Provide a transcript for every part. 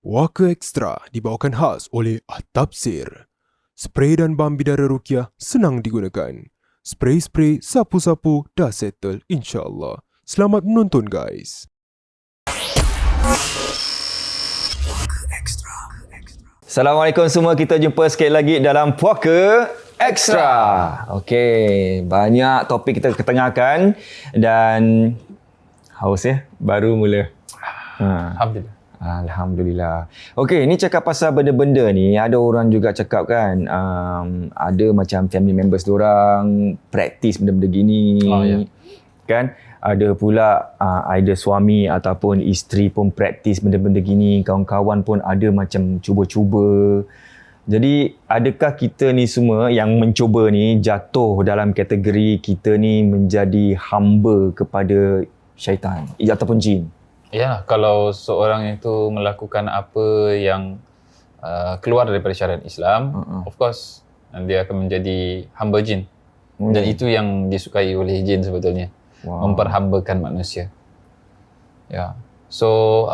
Waka Extra dibawakan khas oleh At-Tafsir. Spray dan balm bidara ruqyah senang digunakan. Spray-spray, sapu-sapu dah settle insya-Allah. Selamat menonton guys. Assalamualaikum semua, kita jumpa sekali lagi dalam Puaka Extra. Okey, banyak topik kita ketengahkan dan haus ya, baru mula. Alhamdulillah. Okey, ni cakap pasal benda-benda ni, ada orang juga cakap kan, ada macam family members diorang practice benda-benda gini. Kan? Ada pula either suami ataupun isteri pun praktis benda-benda gini. Kawan-kawan pun ada macam cuba-cuba. Jadi adakah kita ni semua yang mencuba ni jatuh dalam kategori kita ni menjadi hamba kepada syaitan ataupun jin? Ya, kalau seorang itu melakukan apa yang keluar daripada syariat Islam, of course dia akan menjadi hamba jin. Dan itu yang disukai oleh jin sebetulnya. Memperhambakan manusia. Ya. So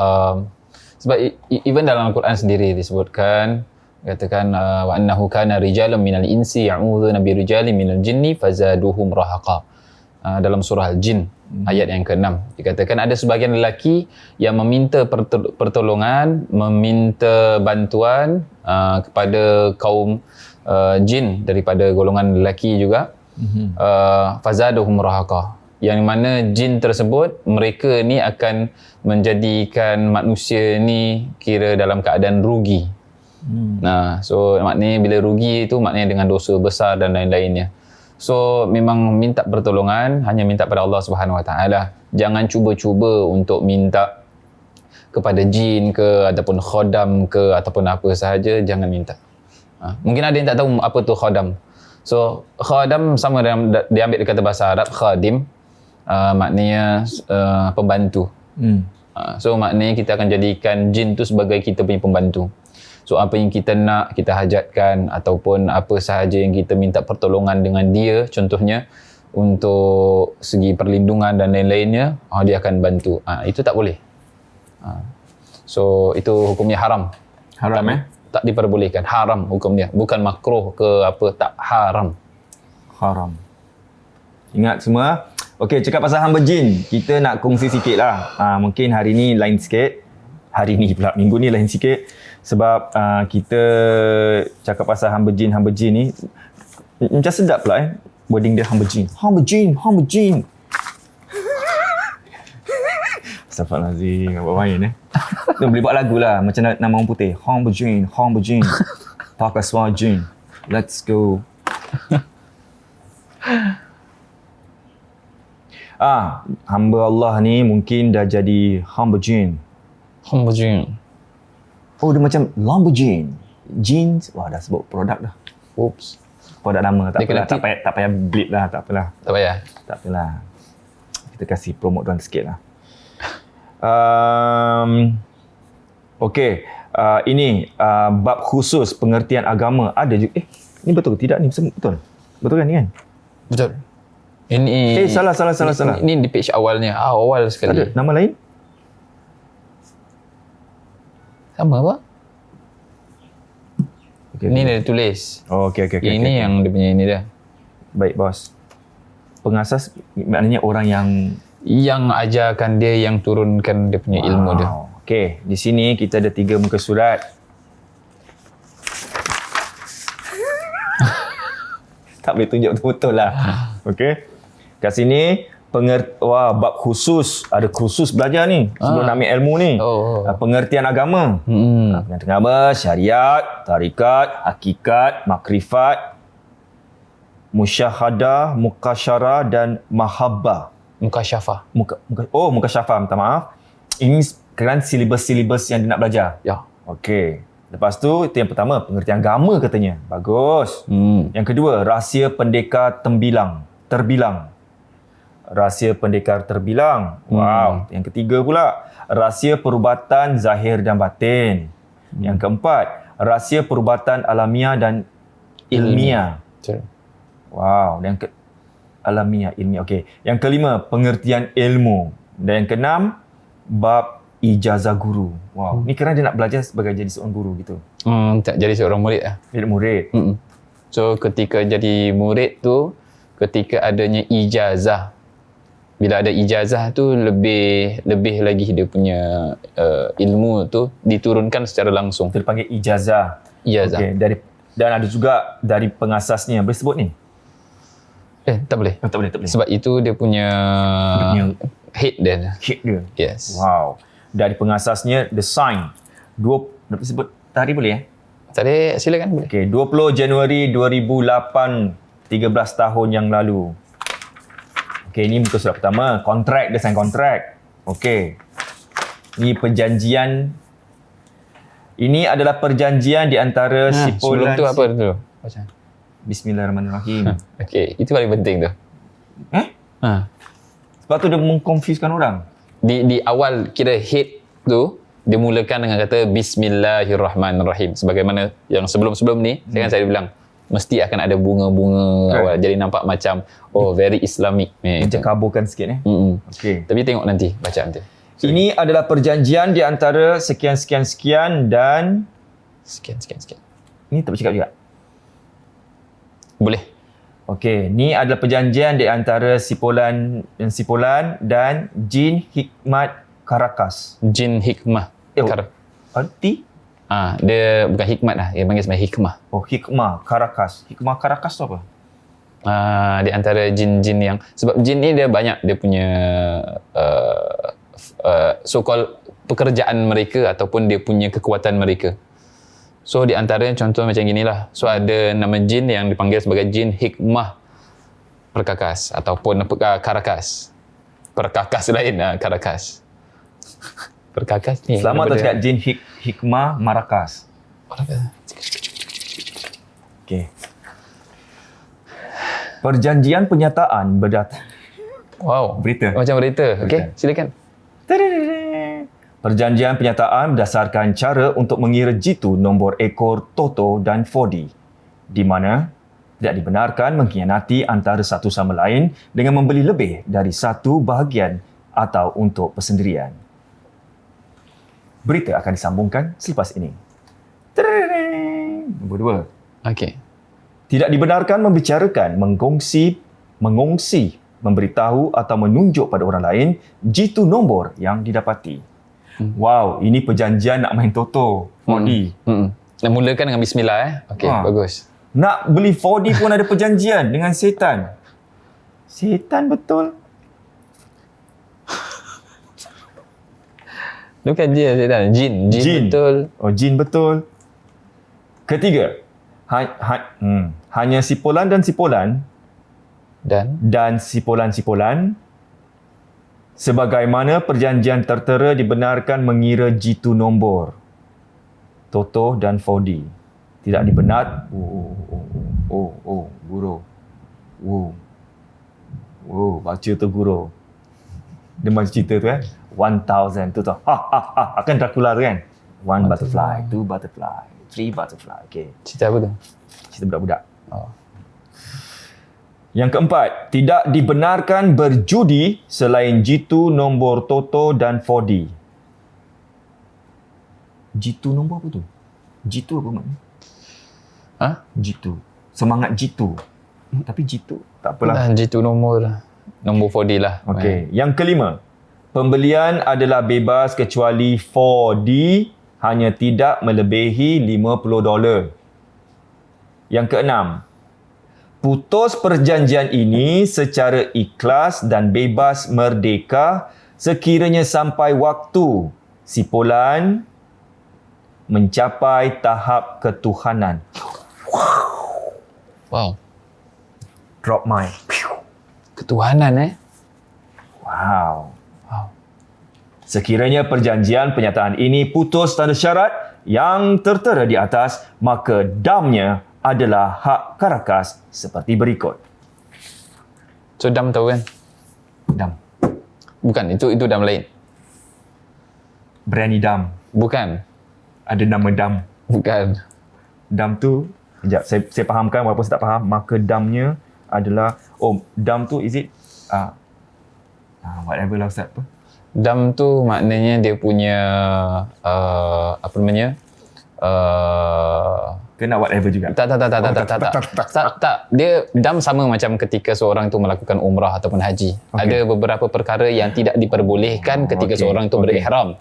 sebab even dalam Al-Quran sendiri disebutkan, katakan wa annahu kana rijalun minal insi ya'udzuuna bi rijalin minal jinni fazaduhum rahaqa. Dalam surah Al-Jin ayat yang ke-6 dikatakan ada sebahagian lelaki yang meminta pertolongan, meminta bantuan kepada kaum jin daripada golongan lelaki juga. Fazaduhum rahaqa, yang mana jin tersebut mereka ni akan menjadikan manusia ni kira dalam keadaan rugi. Nah, so maknanya bila rugi itu maknanya dengan dosa besar dan lain-lainnya. So memang minta pertolongan hanya minta pada Allah Subhanahu Wa Taala. Jangan cuba-cuba untuk minta kepada jin ke ataupun khodam ke ataupun apa sahaja, jangan minta. Mungkin ada yang tak tahu apa tu khodam. So khodam sama dalam diambil kata bahasa Arab khadim, maknanya pembantu. So maknanya kita akan jadikan jin tu sebagai kita punya pembantu. So apa yang kita nak, kita hajatkan ataupun apa sahaja yang kita minta pertolongan dengan dia, contohnya untuk segi perlindungan dan lain-lainnya, dia akan bantu. Itu tak boleh. So itu hukumnya haram. Haram tak diperbolehkan. Haram hukumnya. Bukan makruh ke apa, tak, haram. Haram. Ingat semua. Okey, cakap pasal hamba jin, kita nak kongsi sikit lah. Mungkin hari ni lain sikit. Hari ni pula, minggu ni lain sikit. Sebab kita cakap pasal hamba jin ni. Macam sedap pula wording dia hamba jin. Hamba jin. Astaghfirullahaladzim, apa main boleh buat lagu lah macam nama orang putih. Hamba jin. Pakai suara jin. Let's go. Hamba Allah ni mungkin dah jadi hamba jin. Oh, dia macam Lamborghini. Jeans. Wah, dah sebut produk dah. Oops. Produk nama. Tak apalah. Tak payah blip lah. Tak apalah. Tak payah. Tak apalah. Kita kasih promote diorang sikit lah. Okey. Ini bab khusus pengertian agama. Ada juga. Ni betul ke tidak ni? Betul? Betul kan ni kan? Betul. Ini salah. Ini di page awalnya. Awal sekali. Ada nama lain? Sama apa? Okay, ini dah tulis. Oh, okey. Ini yang dia punya ini dah. Baik, bos. Pengasas maknanya orang yang ajarkan dia, yang turunkan dia punya ilmu dia. Okey, di sini kita ada 3 muka surat. Tak boleh tunjuk betul-betul lah. Okey. Kat sini bab khusus, ada khusus belajar ni sebelum nak ambil ilmu ni. Pengertian agama. Pengertian agama, syariat, tarikat, hakikat, makrifat, musyahadah, mukasyarah dan mahabbah. Mukasyafah. Mukasyafah, minta maaf. Ini kerana silibus-silibus yang dia nak belajar. Ya. Okey. Lepas tu, itu yang pertama, pengertian agama katanya. Bagus. Yang kedua, rahsia pendekar terbilang. Rahsia pendekar terbilang. Wow. Yang ketiga pula, rahsia perubatan zahir dan batin. Yang keempat, rahsia perubatan alamiah dan ilmiah. Wow. Alamiah, ilmiah. Okey. Yang kelima, pengertian ilmu. Dan yang keenam, bab ijazah guru. Wow. Ni kerana dia nak belajar sebagai jadi seorang guru gitu. Tak jadi seorang murid lah. Jadi murid. So ketika jadi murid tu, ketika adanya ijazah, bila ada ijazah tu lebih lagi dia punya ilmu tu diturunkan secara langsung. Itu dipanggil ijazah. Ijazah. Okey, dan ada juga dari pengasasnya. Boleh sebut ni? Tak boleh. Tak boleh. Sebab itu dia punya head dia. Head dia. Yes. Wow. Dari pengasasnya, the sign. Nak sebut tarikh boleh Tadi silakan boleh. Okey, 20 Januari 2008, 13 tahun yang lalu. Okey, ini muka surat pertama. Kontrak, dia sign kontrak. Okey. Ini perjanjian. Ini adalah perjanjian di antara Sebelum Sipolan. tu apa dulu? Baca. Bismillahirrahmanirrahim. Okey, itu paling penting tu. Sebab tu dia mengconfusekan orang. Di awal kira head tu dia mulakan dengan kata Bismillahirrahmanirrahim. Sebagaimana yang sebelum-sebelum ni saya bilang mesti akan ada bunga-bunga awal. Jadi nampak macam very Islamic. Macam kaburkan sikit Okey. Tapi tengok nanti, baca nanti. Ini adalah perjanjian di antara sekian dan Sekian. ni tak bercakap juga. Boleh. Okey, ni adalah perjanjian di antara Sipolan dan Jin Hikmat Karakas. Jin hikmah. Arti? Dia bukan hikmat lah, dia panggil sebagai hikmah. Oh, Hikmah Karakas. Hikmah Karakas tu apa? Di antara jin-jin yang, sebab jin ni dia banyak dia punya so-called pekerjaan mereka ataupun dia punya kekuatan mereka. So di antaranya contoh macam ginilah. So ada nama jin yang dipanggil sebagai jin hikmah perkakas ataupun karakas. Perkakas lain karakas. Perkakas ni. Selamat atas kat jin Hikmah Marakas. Okey. Perjanjian penyataan berdasar. Wow. Berita. Macam berita. Okey, silakan. Perjanjian penyataan berdasarkan cara untuk mengira jitu nombor ekor Toto dan 4D, di mana tidak dibenarkan mengkhianati antara satu sama lain dengan membeli lebih dari satu bahagian atau untuk persendirian. Berita akan disambungkan selepas ini. Nombor 2. Okey. Tidak dibenarkan membicarakan, mengongsi, memberitahu atau menunjuk pada orang lain jitu nombor yang didapati. Wow, ini perjanjian nak main Toto 4D. Mulakan dengan bismillah Okey, bagus. Nak beli 4D pun ada perjanjian dengan setan. Setan betul. Bukan dia setan, jin betul. Oh, jin betul. Ketiga, hanya sipolan dan sipolan sebagaimana perjanjian tertera dibenarkan mengira jitu nombor Toto dan 4D. Tidak dibenar. Guru. Baca tu guru. Dia macam cerita tu 1000 tu tau. Akan Dracula tu kan. 1 butterfly, 2 butterfly, 3 butterfly. Okay. Cerita apa tu? Cerita budak-budak. Yang keempat, tidak dibenarkan berjudi selain jitu nombor Toto dan 4D. Jitu nombor apa tu? Jitu apa maknanya? Jitu. Semangat jitu. Tapi jitu, tak apalah. Jitu nombor 4D lah. Okey. Yang kelima, pembelian adalah bebas kecuali 4D hanya tidak melebihi $50. Yang keenam, putus perjanjian ini secara ikhlas dan bebas merdeka sekiranya sampai waktu sipolan mencapai tahap ketuhanan. Wow. Drop mic. Ketuhanan Wow. Sekiranya perjanjian penyataan ini putus tanpa syarat yang tertera di atas, maka damnya adalah hak Karakas seperti berikut. So dam tahu kan? Dam. Bukan, itu dam lain. Berani dam. Bukan. Ada nama dam. Bukan. Dam tu, sekejap, saya fahamkan walaupun saya tak faham, maka damnya adalah, dam tu is it, whatever lah Ustaz. Apa? Dam tu maknanya dia punya apa namanya? Kena whatever juga. Tak. Dia dam sama macam ketika seorang tu melakukan umrah ataupun haji. Ada beberapa perkara yang tidak diperbolehkan ketika seorang tu berihram.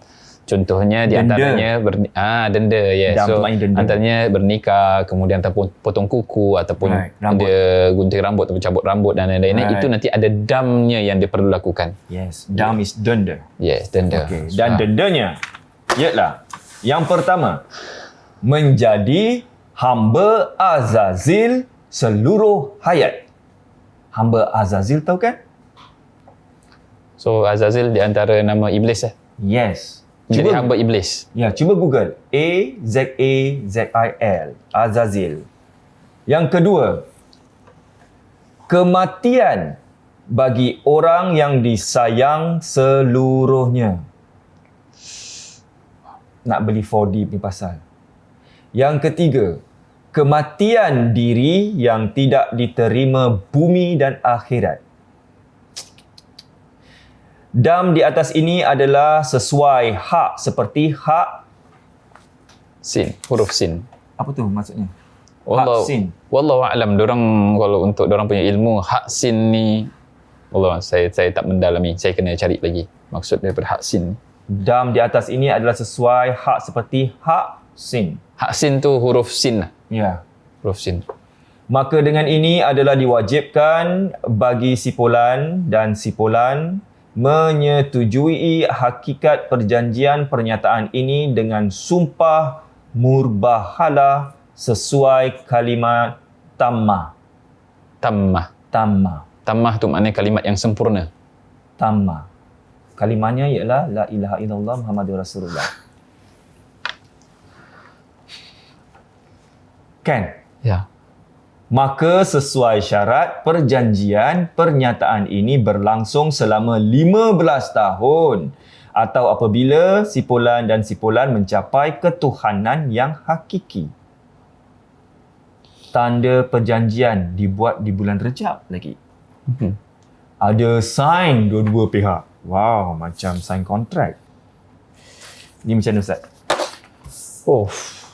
Contohnya di antaranya denda, Dam tu maknanya denda. antaranya bernikah, kemudian ataupun potong kuku ataupun dia gunting rambut ataupun cabut rambut dan lain-lain. Itu nanti ada damnya yang dia perlu lakukan. Yes, dam is denda. Yes, denda. Okay. Dan dendanya ialah yang pertama, menjadi hamba Azazil seluruh hayat. Hamba Azazil tahu kan? So Azazil di antara nama iblis Yes. Jadi hamba iblis. Ya, cuba Google Azazil. Azazil. Yang kedua, kematian bagi orang yang disayang seluruhnya. Nak beli 4D ni pasal. Yang ketiga, kematian diri yang tidak diterima bumi dan akhirat. Dam di atas ini adalah sesuai hak seperti hak Sin, huruf sin. apa tu maksudnya? Sin. Wallahu a'lam. Dorang kalau untuk dorang punya ilmu hak sin ni Allah saya tak mendalami. Saya kena cari lagi maksud daripada hak sin. Dam di atas ini adalah sesuai hak seperti hak sin. Hak sin tu huruf sin lah. Ya. Huruf sin. Maka dengan ini adalah diwajibkan bagi sipulan dan sipulan menyetujui hakikat perjanjian pernyataan ini dengan sumpah murbahalah sesuai kalimat tammah. Tammah. Tammah. Tammah tu maknanya kalimat yang sempurna. Tammah. Kalimatnya ialah la ilaha illallah Muhammadur Rasulullah. Kan? Ya. Maka sesuai syarat perjanjian pernyataan ini berlangsung selama 15 tahun atau apabila sipulan dan sipulan mencapai ketuhanan yang hakiki. Tanda perjanjian dibuat di bulan Rejab lagi. Ada sign dua-dua pihak. Wow, macam sign kontrak. Ni macam mana Ustaz? Oh,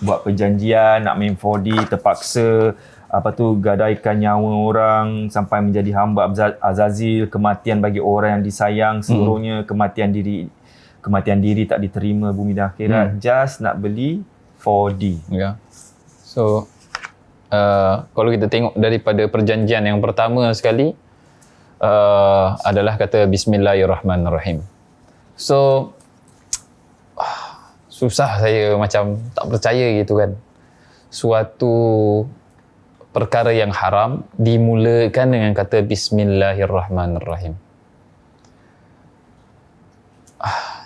Buat perjanjian, nak main 4D, terpaksa gadaikan nyawa orang sampai menjadi hamba Azazil, kematian bagi orang yang disayang seluruhnya, kematian diri tak diterima bumi dan akhirat, just nak beli 4D. ya. So kalau kita tengok daripada perjanjian yang pertama sekali adalah kata Bismillahirrahmanirrahim. So susah saya macam tak percaya gitu kan. Suatu perkara yang haram dimulakan dengan kata Bismillahirrahmanirrahim.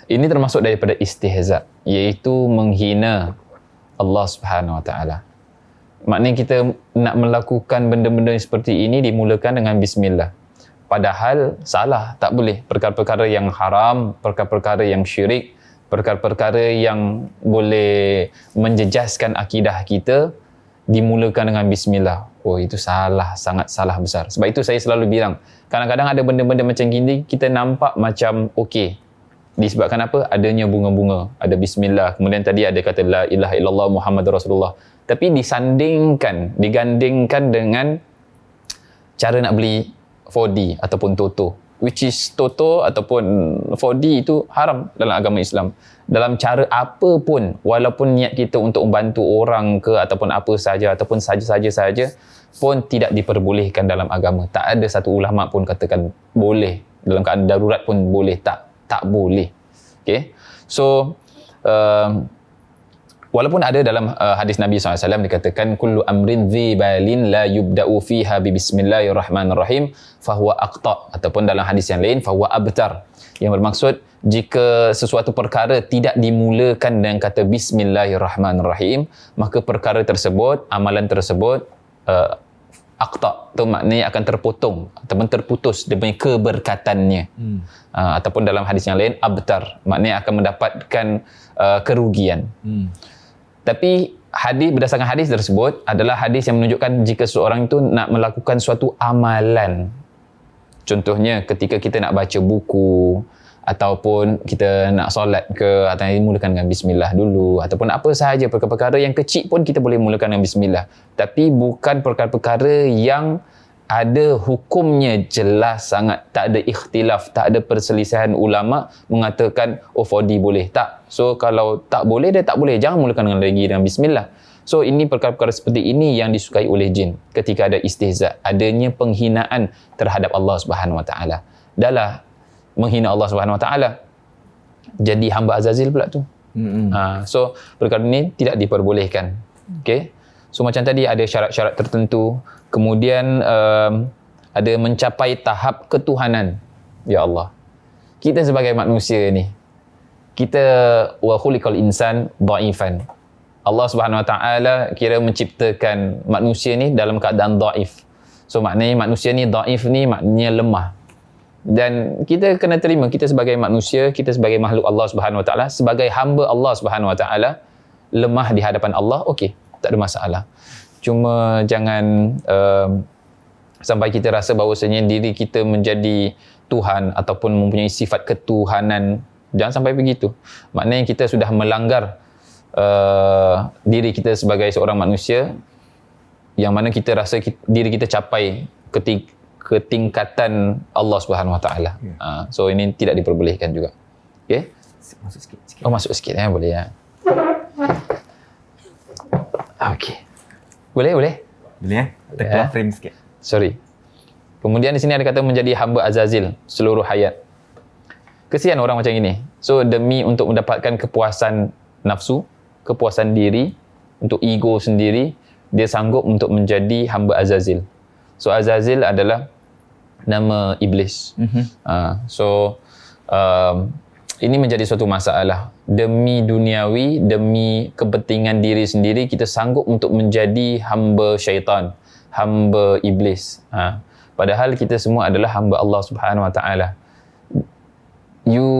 Ini termasuk daripada istihza, iaitu menghina Allah Subhanahu Wa Taala. Maknanya kita nak melakukan benda-benda seperti ini dimulakan dengan bismillah. Padahal salah, tak boleh. Perkara-perkara yang haram, perkara-perkara yang syirik, perkara-perkara yang boleh menjejaskan akidah kita dimulakan dengan bismillah. Oh, itu salah, sangat salah besar. Sebab itu saya selalu bilang, kadang-kadang ada benda-benda macam gini kita nampak macam okey. Disebabkan apa? Adanya bunga-bunga, ada bismillah. Kemudian tadi ada kata la ilaha illallah Muhammadur Rasulullah. Tapi digandingkan dengan cara nak beli 4D ataupun Toto. Which is Toto ataupun 4D itu haram dalam agama Islam. Dalam cara apa pun, walaupun niat kita untuk membantu orang ke ataupun apa saja ataupun saja-saja pun tidak diperbolehkan dalam agama. Tak ada satu ulama pun katakan boleh. Dalam keadaan darurat pun boleh. Tak boleh. Okay. So walaupun ada dalam hadis Nabi SAW dikatakan kullu amrin dhi balin la yubda'u fiha bi bismillahirrahmanirrahim fahuwa aqta, ataupun dalam hadis yang lain fahuwa abtar, yang bermaksud jika sesuatu perkara tidak dimulakan dengan kata bismillahirrahmanirrahim, maka perkara tersebut, amalan tersebut aqta, itu maknanya akan terpotong ataupun terputus demi keberkatannya. Ataupun dalam hadis yang lain abtar, maknanya akan mendapatkan kerugian. Tapi hadis, berdasarkan hadis tersebut adalah hadis yang menunjukkan jika seorang itu nak melakukan suatu amalan. Contohnya ketika kita nak baca buku ataupun kita nak solat ke, atau mulakan dengan bismillah dulu, ataupun apa sahaja perkara-perkara yang kecil pun kita boleh mulakan dengan bismillah. Tapi bukan perkara-perkara yang ada hukumnya jelas sangat, tak ada ikhtilaf, tak ada perselisihan ulama mengatakan 4D boleh, tak. So kalau tak boleh, dia tak boleh, jangan mulakan dengan bismillah. So ini perkara-perkara seperti ini yang disukai oleh jin ketika ada istihza, adanya penghinaan terhadap Allah Subhanahu Wa Taala. Dahlah menghina Allah Subhanahu Wa Taala, jadi hamba Azazil pula tu. So perkara ini tidak diperbolehkan. Okay. So macam tadi ada syarat-syarat tertentu, kemudian ada mencapai tahap ketuhanan. Ya Allah, kita sebagai manusia ni, kita wa khuliqal insan dhaifan. Allah Subhanahu Wa Taala kira menciptakan manusia ni dalam keadaan dhaif. So maknanya manusia ni dhaif ni maknanya lemah. Dan kita kena terima, kita sebagai manusia, kita sebagai makhluk Allah Subhanahu Wa Taala, sebagai hamba Allah Subhanahu Wa Taala, lemah di hadapan Allah, okey, tak ada masalah. Cuma jangan sampai kita rasa bahawasanya diri kita menjadi Tuhan ataupun mempunyai sifat ketuhanan. Jangan sampai begitu. Maknanya kita sudah melanggar diri kita sebagai seorang manusia, yang mana kita rasa diri kita capai ketingkatan Allah Subhanahu Wa Taala. So ini tidak diperbolehkan juga. Okey? Masuk sikit. Oh, masuk sikit boleh ya. Okey. Boleh? Boleh keluar frame sikit. Sorry. Kemudian di sini ada kata menjadi hamba Azazil seluruh hayat. Kesian orang macam ini. So demi untuk mendapatkan kepuasan nafsu, kepuasan diri, untuk ego sendiri, dia sanggup untuk menjadi hamba Azazil. So Azazil adalah nama iblis. Ini menjadi suatu masalah. Demi duniawi, demi kepentingan diri sendiri, kita sanggup untuk menjadi hamba syaitan, hamba iblis. Padahal kita semua adalah hamba Allah Subhanahu Wa Taala. You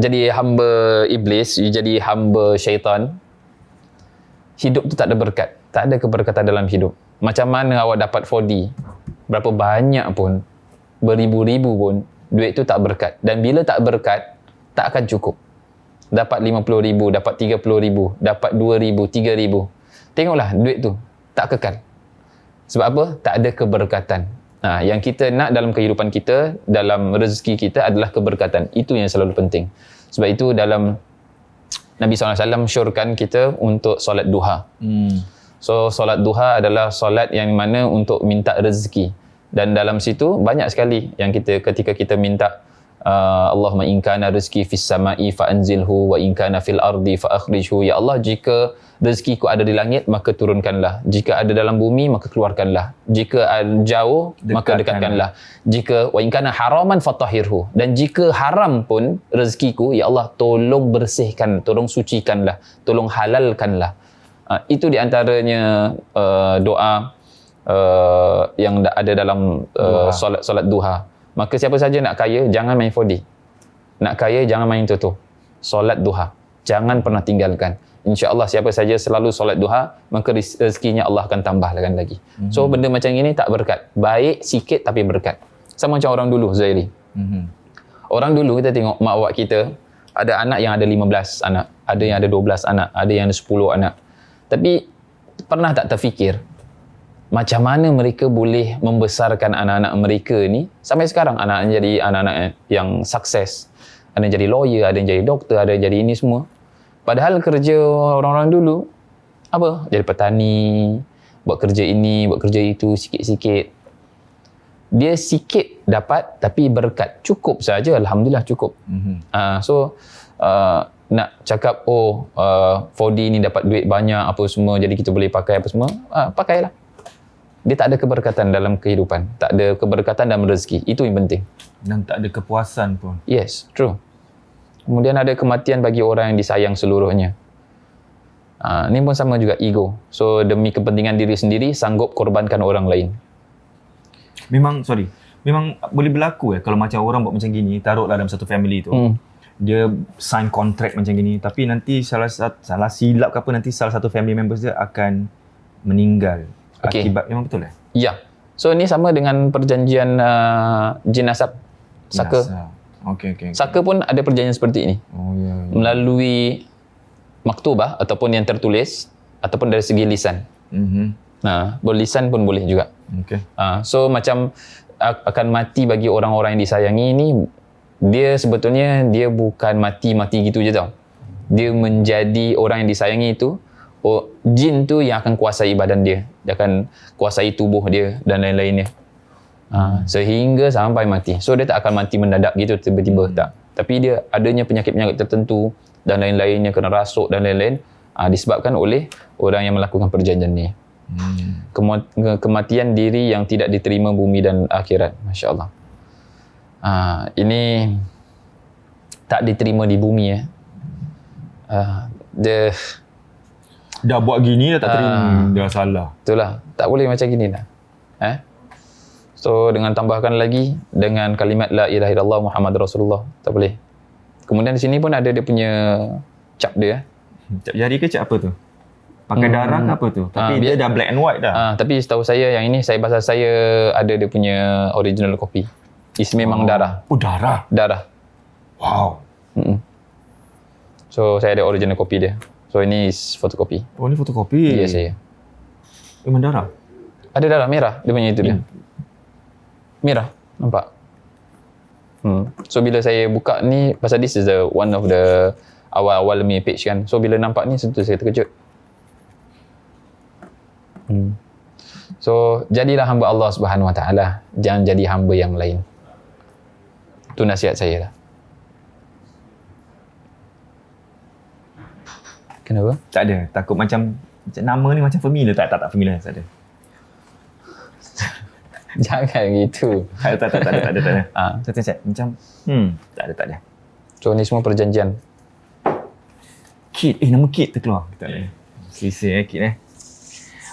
jadi hamba iblis, you jadi hamba syaitan, hidup tu tak ada berkat, tak ada keberkatan dalam hidup. Macam mana awak dapat 4D, berapa banyak pun, beribu-ribu pun, duit tu tak berkat. Dan bila tak berkat, tak akan cukup. Dapat 50,000, dapat 30,000, dapat 2,000, 3,000. Tengoklah duit tu tak kekal. Sebab apa? Tak ada keberkatan. Yang kita nak dalam kehidupan kita, dalam rezeki kita adalah keberkatan. Itu yang selalu penting. Sebab itu dalam Nabi SAW syorkan kita untuk solat duha. So solat duha adalah solat yang mana untuk minta rezeki. Dan dalam situ banyak sekali yang kita, ketika kita minta Allahumma in kana rizki fis sama'i fa anzilhu wa in kana fil ardi fa akhrijhu. Ya Allah, jika rezekiku ada di langit maka turunkanlah, jika ada dalam bumi maka keluarkanlah, jika jauh maka dekatkanlah, jika wa in kana haraman fatahhirhu, dan jika haram pun rezekiku, ya Allah tolong bersihkan, tolong sucikanlah, tolong halalkanlah. Itu di antaranya doa yang ada dalam solat duha. Maka siapa saja nak kaya, jangan main 4D. Nak kaya, jangan main toto. Solat duha, jangan pernah tinggalkan. InsyaAllah siapa saja selalu solat duha, maka rezekinya Allah akan tambahkan lagi. So benda macam ini tak berkat. Baik sikit tapi berkat. Sama macam orang dulu, Zairi. Orang dulu kita tengok mak bapak kita, ada anak yang ada 15 anak, ada yang ada 12 anak, ada yang ada 10 anak. Tapi pernah tak terfikir macam mana mereka boleh membesarkan anak-anak mereka ni sampai sekarang, anak-anak jadi anak-anak yang sukses, ada yang jadi lawyer, ada yang jadi doktor, ada yang jadi ini semua. Padahal kerja orang-orang dulu apa? Jadi petani, buat kerja ini, buat kerja itu, sikit-sikit. Dia sikit dapat tapi berkat, cukup saja, alhamdulillah cukup. Nak cakap 4D ni dapat duit banyak apa semua, jadi kita boleh pakai apa semua, pakailah. Dia tak ada keberkatan dalam kehidupan, tak ada keberkatan dalam rezeki. Itu yang penting. Dan tak ada kepuasan pun. Yes, true. Kemudian ada kematian bagi orang yang disayang seluruhnya. Ini pun sama juga, ego. So demi kepentingan diri sendiri, sanggup korbankan orang lain. Memang boleh berlaku kalau macam orang buat macam gini, taruhlah dalam satu family tu. Dia sign kontrak macam gini, tapi nanti salah silap ke apa, nanti salah satu family members dia akan meninggal. Akibat, memang betul Ya. So ini sama dengan perjanjian jin nasab, saka. Okey. Saka pun ada perjanjian seperti ini. Oh ya. Melalui maktubah ataupun yang tertulis ataupun dari segi lisan. Berlisan pun boleh juga. Okey. So macam akan mati bagi orang-orang yang disayangi ni, dia sebetulnya dia bukan mati gitu je tau. Dia menjadi orang yang disayangi itu, jin tu yang akan kuasai badan dia. Dia akan kuasai tubuh dia dan lain-lainnya. Sehingga sampai mati. So dia tak akan mati mendadak gitu tiba-tiba, tak. Tapi dia adanya penyakit-penyakit tertentu dan lain-lainnya, kena rasuk dan lain-lain, disebabkan oleh orang yang melakukan perjanjian ni. Kematian diri yang tidak diterima bumi dan akhirat. Masya Allah. Ini tak diterima di bumi ya. Dia Dah buat gini dah tak terima, dah salah. itulah, tak boleh macam gini dah. So dengan tambahkan lagi dengan kalimat la ilaha illallah Muhammad Rasulullah, tak boleh. Kemudian di sini pun ada dia punya cap dia. Cap jari ke cap apa tu? Pakai darah ke apa tu? Tapi dia dah black and white dah. Tapi setahu saya yang ini, saya ada dia punya original copy. Memang darah. Oh, darah. Darah. Wow. So saya ada original copy dia. So ini is fotokopi. Oh, ni fotokopi. Ya saya. Memang darah. Ada darah merah dia punya itu dia. Merah, nampak? So bila saya buka ni, pasal this is the one of the awal-awal punya page kan. So bila nampak ni, tentu saya terkejut. So jadilah hamba Allah Subhanahu Wa Taala, jangan jadi hamba yang lain. Itu nasihat saya lah. Kenapa? Tak ada. Takut macam nama ni macam familiar. Tak familiar. Tak ada. Jangan gitu. Tak ada. Macam tak ada. So ni semua perjanjian. Kit. Nama Kit terkeluar. Tak ada. Selisih Kit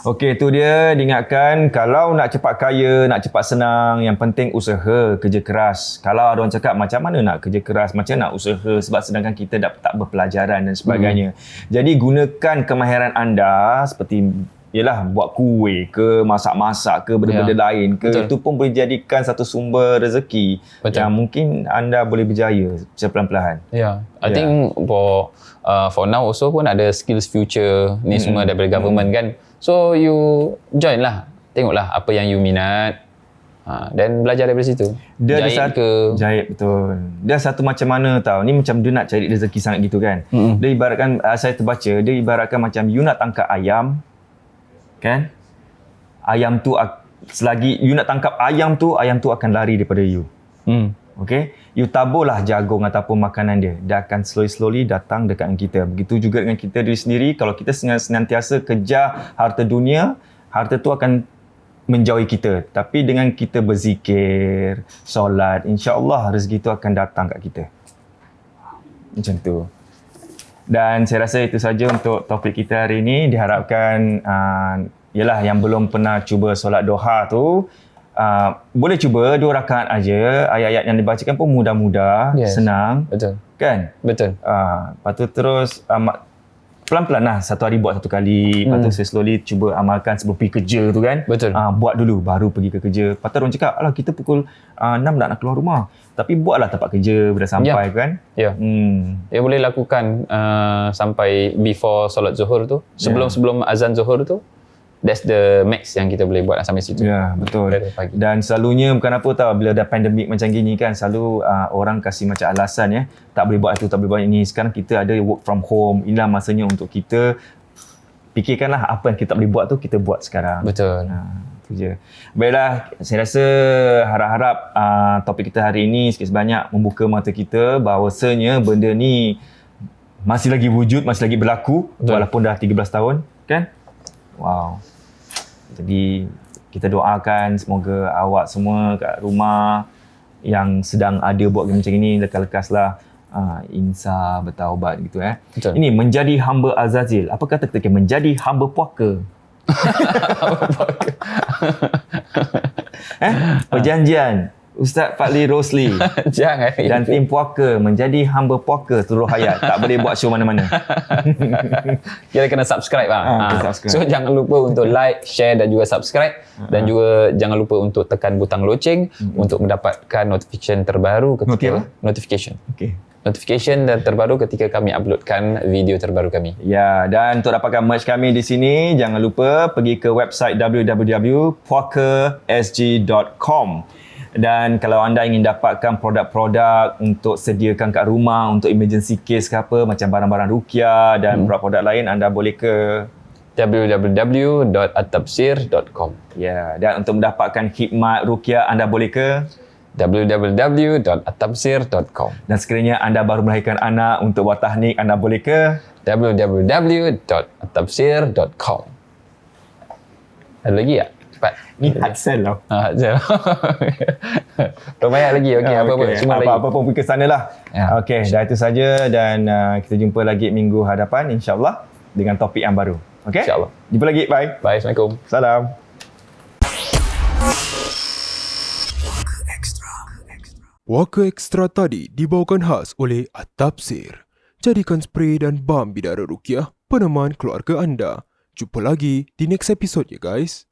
Okey, tu dia diingatkan kalau nak cepat kaya, nak cepat senang, yang penting usaha, kerja keras. Kalau ada orang cakap macam mana nak kerja keras, macam nak usaha sebab sedangkan kita tak berpelajaran dan sebagainya. Jadi gunakan kemahiran anda seperti ialah buat kuih ke, masak-masak ke, benda-benda lain ke. Betul. Itu pun boleh jadikan satu sumber rezeki. Betul. Yang mungkin anda boleh berjaya secara perlahan-lahan. I think for now also pun ada skills future ni semua daripada government kan. So you join lah. Tengoklah apa yang you minat. Dan belajar daripada situ. Dia jahit ada jahit, betul. Dia satu macam mana tau. Ni macam dia nak cari rezeki sangat gitu kan. Dia ibaratkan, saya terbaca, dia ibaratkan macam you nak tangkap ayam. Kan? Ayam tu, selagi you nak tangkap ayam tu akan lari daripada you. Okay? You taburlah jagung ataupun makanan dia. Dia akan slowly datang dekat dengan kita. Begitu juga dengan kita diri sendiri. Kalau kita senantiasa kejar harta dunia, harta tu akan menjauhi kita. Tapi dengan kita berzikir, solat, insya-Allah rezeki tu akan datang kat kita. Macam tu. Dan saya rasa itu saja untuk topik kita hari ini. Diharapkan ialah yang belum pernah cuba solat duha tu, boleh cuba 2 rakaat aja. Ayat-ayat yang dibacakan pun mudah-mudah, senang. Betul. Kan? Betul. Lepas tu terus pelan-pelan lah, satu hari buat 1 kali. Lepas tu saya slowly cuba amalkan sebelum pergi kerja tu kan. Betul. Buat dulu baru pergi ke kerja. Lepas tu orang cakap, alah kita pukul 6 nak keluar rumah. Tapi buatlah tempat kerja bila sampai kan. Ya. Dia boleh lakukan sampai before solat zuhur tu. Sebelum azan zuhur tu. That's the max yang kita boleh buat sampai situ. Ya, betul. Dan selalunya bukan apa tau, bila dah pandemik macam gini kan, selalu orang kasih macam alasan ya, tak boleh buat itu, tak boleh buat ini. Sekarang kita ada work from home. Inilah masanya untuk kita fikirkanlah apa yang kita boleh buat tu, kita buat sekarang. Betul. Itu je. Baiklah, saya rasa harap-harap topik kita hari ini sikit sebanyak membuka mata kita bahawasanya benda ni masih lagi wujud, masih lagi berlaku. Betul. Walaupun dah 13 tahun kan. Wow. Jadi kita doakan semoga awak semua kat rumah yang sedang ada buat macam ini, lekas-lekaslah insaf, bertaubat gitu Betul. Ini menjadi hamba Azazil. Apa kata kita menjadi hamba puaka? Perjanjian Ustaz Fadli Rosli Jangan. dan tim puaka menjadi hamba puaka seluruh hayat. Tak boleh buat show mana-mana. Kita kena subscribe lah. kena subscribe. So jangan lupa untuk like, share dan juga subscribe. Dan juga jangan lupa untuk tekan butang loceng untuk mendapatkan notification terbaru ketika notification dan terbaru ketika kami uploadkan video terbaru kami. Ya, dan untuk dapatkan merch kami di sini, jangan lupa pergi ke website www.puakasg.com. Dan kalau anda ingin dapatkan produk-produk untuk sediakan kat rumah, untuk emergency case ke apa, macam barang-barang ruqyah dan produk-produk lain, anda boleh ke www.attabsir.com. ya, dan untuk mendapatkan khidmat ruqyah, anda boleh ke www.attabsir.com. dan sekiranya anda baru melahirkan anak untuk buat tahnik, anda boleh ke www.attabsir.com. Ada lagi tak? Cepat. ni hard sell lah. Sekejap. Banyak lagi. Okey, apa-apa. Semua lagi. Apa-apa pun pergi ke sana lah. Ya. Okey, dah itu saja dan kita jumpa lagi minggu hadapan insyaAllah dengan topik yang baru. Okey? InsyaAllah. Jumpa lagi. Bye. Bye. Assalamualaikum. Salam. Waka Extra tadi dibawakan khas oleh At-Tafsir. Jadikan spray dan balm bidara ruqyah peneman keluarga anda. Jumpa lagi di next episode ya guys.